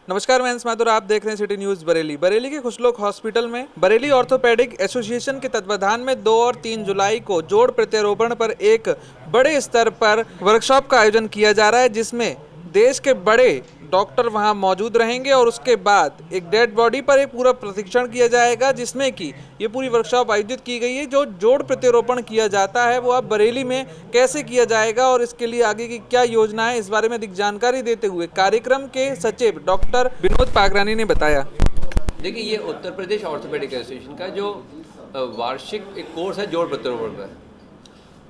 नमस्कार, मैं अंश माथुर, आप देख रहे हैं सिटी न्यूज़ बरेली। बरेली के खुशलोक हॉस्पिटल में बरेली ऑर्थोपेडिक एसोसिएशन के तत्वाधान में 2 और 3 जुलाई को जोड़ प्रत्यारोपण पर एक बड़े स्तर पर वर्कशॉप का आयोजन किया जा रहा है, जिसमें देश के बड़े डॉक्टर वहां मौजूद रहेंगे और उसके बाद एक डेड बॉडी पर एक पूरा प्रशिक्षण किया जाएगा, जिसमें कि ये पूरी वर्कशॉप आयोजित की गई है। जो जोड़ प्रत्यारोपण किया जाता है वो अब बरेली में कैसे किया जाएगा और इसके लिए आगे की क्या योजना है, इस बारे में अधिक जानकारी देते हुए कार्यक्रम के सचिव डॉक्टर विनोद पागरानी ने बताया। देखिए, ये उत्तर प्रदेश ऑर्थोपेडिक एसोसिएशन का जो वार्षिक एक कोर्स है जोड़ प्रत्यारोपण पर,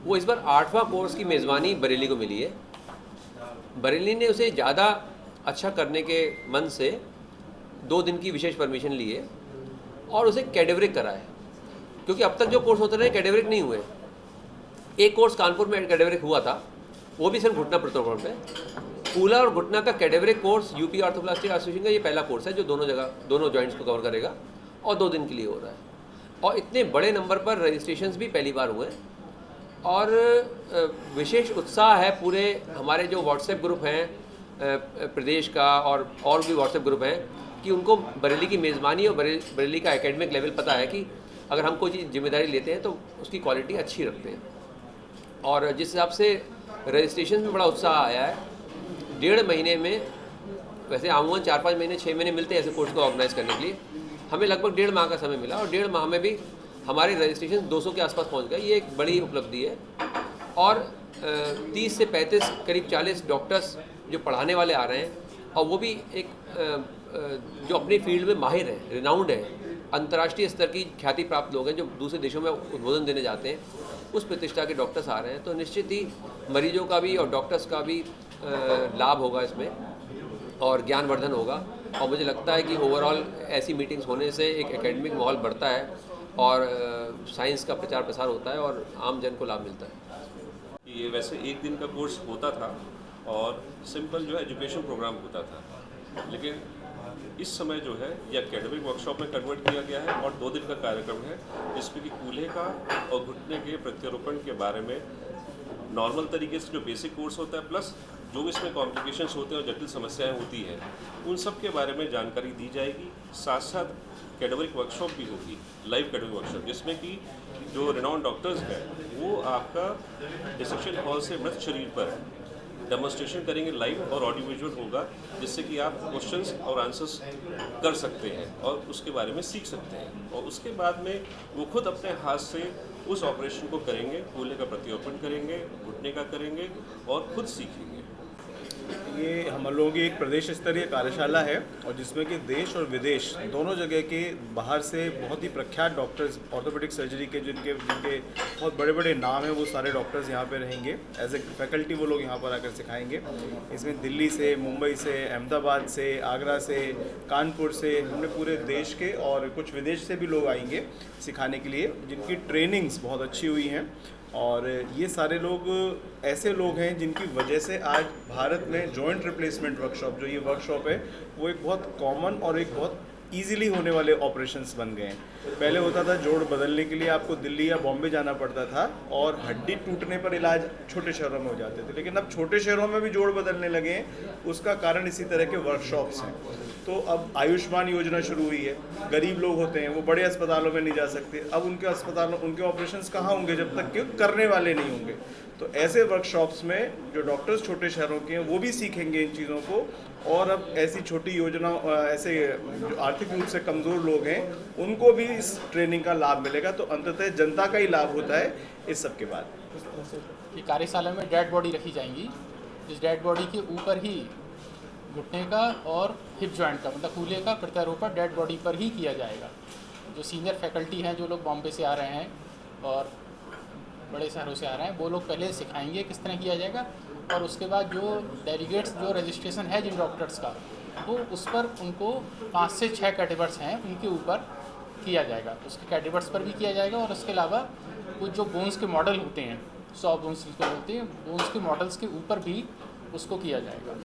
वो इस बार 8वां कोर्स की मेज़बानी बरेली को मिली है। बरेली ने उसे ज़्यादा अच्छा करने के मन से 2 दिन की विशेष परमिशन ली है और उसे कैडेवरिक करा है, क्योंकि अब तक जो कोर्स होते रहे कैडेवरिक नहीं हुए। एक कोर्स कानपुर में कैडेवरिक हुआ था, वो भी सिर्फ घुटना प्रत्यारोपण पे। कूला और घुटना का कैडेवरिक कोर्स यूपी ऑर्थोप्लास्टिक एसोसिएशन का ये पहला कोर्स है जो दोनों जॉइंट्स को कवर करेगा और 2 दिन के लिए हो रहा है। और इतने बड़े नंबर पर रजिस्ट्रेशंस भी पहली बार हुए और विशेष उत्साह है। पूरे हमारे जो व्हाट्सएप ग्रुप हैं प्रदेश का और भी व्हाट्सएप ग्रुप हैं कि उनको बरेली की मेज़बानी और बरेली का एकेडमिक लेवल पता है कि अगर हम कोई चीज़ जिम्मेदारी लेते हैं तो उसकी क्वालिटी अच्छी रखते हैं। और जिस हिसाब से रजिस्ट्रेशन में बड़ा उत्साह आया है, 1.5 महीने में, वैसे आमूमन 4-5 महीने 6 महीने मिलते हैं ऐसे कोर्स को ऑर्गेनाइज करने के लिए, हमें लगभग 1.5 माह का समय मिला और 1.5 माह में भी हमारे रजिस्ट्रेशन 200 के आसपास पहुंच गए। ये एक बड़ी उपलब्धि है। और 30 से 35 करीब 40 डॉक्टर्स जो पढ़ाने वाले आ रहे हैं, और वो भी एक जो अपनी फील्ड में माहिर हैं, रिनाउंड है, अंतर्राष्ट्रीय स्तर की ख्याति प्राप्त लोग हैं जो दूसरे देशों में उद्बोधन देने जाते हैं, उस प्रतिष्ठा के डॉक्टर्स आ रहे हैं। तो निश्चित ही मरीजों का भी और डॉक्टर्स का भी लाभ होगा इसमें और ज्ञानवर्धन होगा। और मुझे लगता है कि ओवरऑल ऐसी मीटिंग्स होने से एक एकेडमिक माहौल बढ़ता है और साइंस का प्रचार प्रसार होता है और आम जन को लाभ मिलता है। ये वैसे 1 दिन का कोर्स होता था और सिंपल जो है एजुकेशन प्रोग्राम होता था, लेकिन इस समय जो है ये एकेडमिक वर्कशॉप में कन्वर्ट किया गया है और 2 दिन का कार्यक्रम है, जिसमें कि कूल्हे का और घुटने के प्रत्यारोपण के बारे में नॉर्मल तरीके से जो बेसिक कोर्स होता है, प्लस जो भी इसमें कॉम्प्लिकेशंस होते हैं और जटिल समस्याएं होती हैं, उन सब के बारे में जानकारी दी जाएगी। साथ साथ कैडेवरिक वर्कशॉप भी होगी, लाइव कैडेवरिक वर्कशॉप, जिसमें कि जो रिनाउंड डॉक्टर्स हैं वो आपका डिसेक्शन हॉल से मृत शरीर पर डेमोन्स्ट्रेशन करेंगे लाइव और ऑडियो विजुअल होगा, जिससे कि आप क्वेश्चंस और आंसर्स कर सकते हैं और उसके बारे में सीख सकते हैं। और उसके बाद में वो खुद अपने हाथ से उस ऑपरेशन को करेंगे, कूल्हे का प्रत्यारोपण करेंगे, घुटने का करेंगे और खुद सीखेंगे। ये हम लोगों की एक प्रदेश स्तरीय कार्यशाला है और जिसमें कि देश और विदेश दोनों जगह के बाहर से बहुत ही प्रख्यात डॉक्टर्स ऑर्थोपेडिक सर्जरी के जिनके बहुत बड़े बड़े नाम हैं, वो सारे डॉक्टर्स यहाँ पे रहेंगे एज ए फैकल्टी। वो लोग यहाँ पर आकर सिखाएंगे। इसमें दिल्ली से, मुंबई से, अहमदाबाद से, आगरा से, कानपुर से, हमने पूरे देश के और कुछ विदेश से भी लोग आएंगे सिखाने के लिए, जिनकी ट्रेनिंग्स बहुत अच्छी हुई हैं। और ये सारे लोग ऐसे लोग हैं जिनकी वजह से आज भारत में जॉइंट रिप्लेसमेंट वर्कशॉप, जो ये वर्कशॉप है, वो एक बहुत कॉमन और एक बहुत ईजिली होने वाले ऑपरेशंस बन गए हैं। पहले होता था जोड़ बदलने के लिए आपको दिल्ली या बॉम्बे जाना पड़ता था और हड्डी टूटने पर इलाज छोटे शहरों में हो जाते थे, लेकिन अब छोटे शहरों में भी जोड़ बदलने लगे हैं। उसका कारण इसी तरह के वर्कशॉप्स हैं। तो अब आयुष्मान योजना शुरू हुई है। गरीब लोग होते हैं, वो बड़े अस्पतालों में नहीं जा सकते। अब उनके ऑपरेशंस कहाँ होंगे जब तक कि करने वाले नहीं होंगे। तो ऐसे वर्कशॉप्स में जो डॉक्टर्स छोटे शहरों के हैं वो भी सीखेंगे इन चीज़ों को। और अब ऐसी छोटी योजना, ऐसे जो आर्थिक रूप से कमज़ोर लोग हैं, उनको भी इस ट्रेनिंग का लाभ मिलेगा। तो अंततः जनता का ही लाभ होता है इस सब के बाद। ये कार्यशाला में डेड बॉडी रखी जाएंगी। इस डेड बॉडी के ऊपर ही घुटने का और हिप जॉइंट का, मतलब कूल्हे का प्रत्यारोपण डेड बॉडी पर ही किया जाएगा। जो सीनियर फैकल्टी हैं, जो लोग बॉम्बे से आ रहे हैं और बड़े शहरों से आ रहे हैं, वो लोग पहले सिखाएंगे किस तरह किया जाएगा। और उसके बाद जो डेलीगेट्स, जो रजिस्ट्रेशन है जिन डॉक्टर्स का, वो उस पर उनको 5 से 6 कैटेगरीज हैं, उनके ऊपर किया जाएगा। उसके कैटेगरीज पर भी किया जाएगा। और उसके अलावा कुछ जो बोन्स के मॉडल होते हैं, 100 बोन्स जिसको बोलते हैं, बोन्स के मॉडल्स के ऊपर भी उसको किया जाएगा।